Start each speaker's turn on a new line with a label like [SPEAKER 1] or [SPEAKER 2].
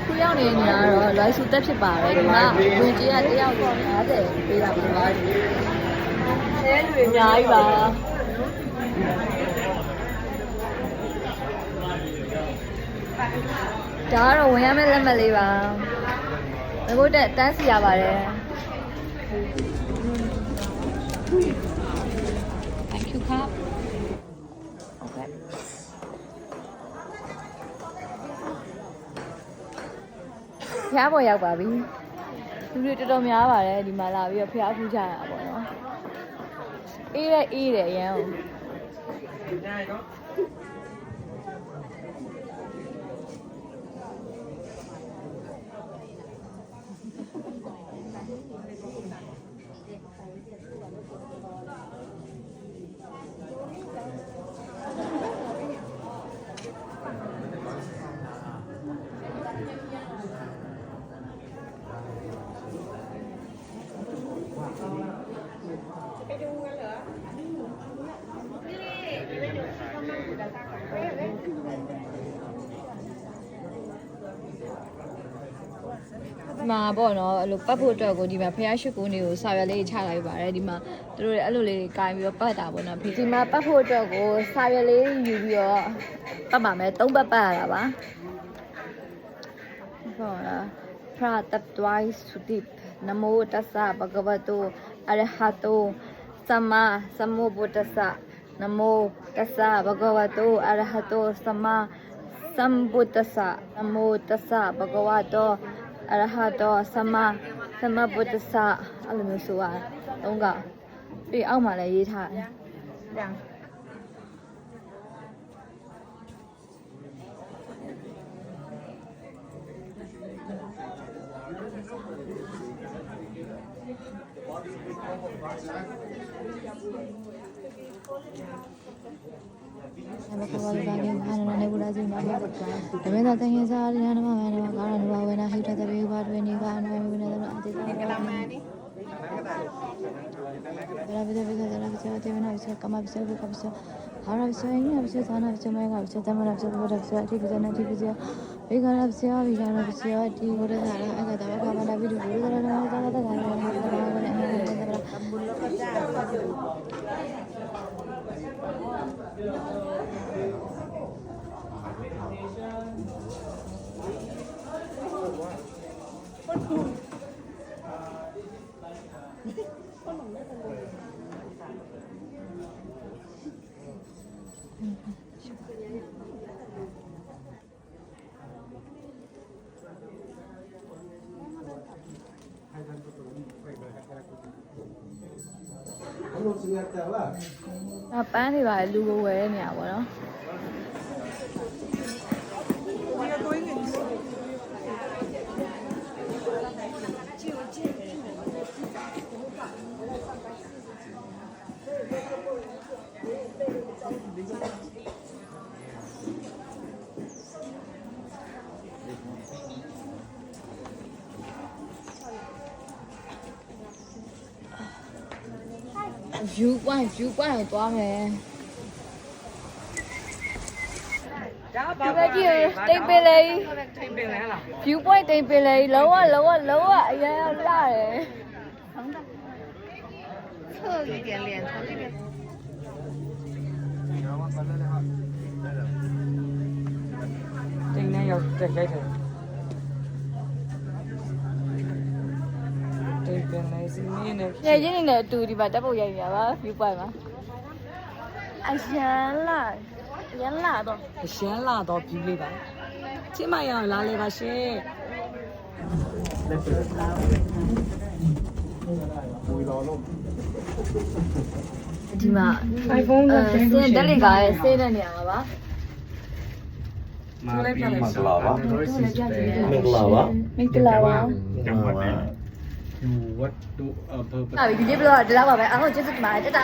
[SPEAKER 1] ခုရောက်နေနေတော့လွိုင်းစုတက်ဖြစ်ပါတယ်ဒီမှာဝင်ကြီးကတယောက်ကို50ပေးတာပါဆဲတွေအများကြီးပါဒါကတော့ဝင်ရမယ့်လက်မှတ်လေးပါငါတို့တက်တန်းစီရပါတယ် Thank you ครับ Okay ဖျားပေါ်ရောက်ပါပြီလူတွေတော်တော်များပါတယ်ဒီမှာလာပြီးတော့ဖျားဖူးကြရတာပေါ့နော်အေးတယ်အရန်ကိုမှာပေါ့နော်အဲ့လိုပတ်ဖို့အတွက်ကိုဒီမှာဖျားရှိကိုနေကိုစာရွက်လေးချလိုက်ပါတယ်ဒီမှာသူတို့အဲ့လိုလေးကိုင်ပြီးတော့ပတ်တာပေါ့နော်ဒီမှာပတ်ဖို့အတွက်ကိုစာရွက်လေးယူပြီးတော့ပတ်ပါမယ်3ပတ်ပတ်ရတာပါဟုတ်လားဖရာတပ်တွိုင်းစုတိနမောတသဗဂဝတောအရဟတောသမ္မာသမ္ဗုဒ္ဓဆာနမောတသဗဂဝတောအရဟတောသမ္မာသမ္ဗုဒ္ဓဆာနမောတသဗဂဝတောအရဟတောသမ္မာသမ္ဗုဒ္ဓဆာအဲ့လိုမျိုးဆိုရတယ်3ကပြီးအောက်မှာလည်းရေးထားတယ်ပြန်ဘဂဝါဘာကေဘာနနေဘူးလားစီမဘဓမေသာတန်ခင်စာရဏမမနမကာရဏဘဝေနဟိတတဘေဘာတွင်နေကအနဝေမနတအတိတကလမနီဘရာဘိဒဘိဒရာဘိဒတေမနာဘိကမဘိကဘိကဘိဟာရဘိယင်းဘိသာနာဘိမေကဘိသမနာဘိဘဒဘိအတိပဇနာတိပဇဘေကရဘိဝိရဘိတိဝရသာရအကတဝကမနာဘိဒုရသာနာသာသာသာနာဘိဒဘာဝနေဘုလကကြပန်းတွေပါလူကိုဝယ်နေရပါတော့view point သွားမယ်ဒီဘက်ကြီးတိမ်ပင်လေးလား view point တိမ်ပင်လေးလောအရန်လာတယ်侧一点脸从这边တိမ်နဲ့ရောက်တက်လိုက်တယ်ပြန်နေစီနေနေညရင်းနေတဲ့အတူဒီမှာတက်ဖို့ရိုက်နေရပါ view point မှာအရန်လာတော့ view လေးပါချင်းမရအောင်လာလေပါရှင်ဒီမှာ iPhone ကစင်းတက်လီကရဲ့ဆေးတဲ့နေရာပါမင်္ဂလာပါ
[SPEAKER 2] မင်္ဂလာပါ
[SPEAKER 1] อยู่วัดดูอำเภอဒီနေ့ဘလော့ဒီလောက်ပါပဲအားလုံးကျေးဇူးတင်ပါတယ်တတာ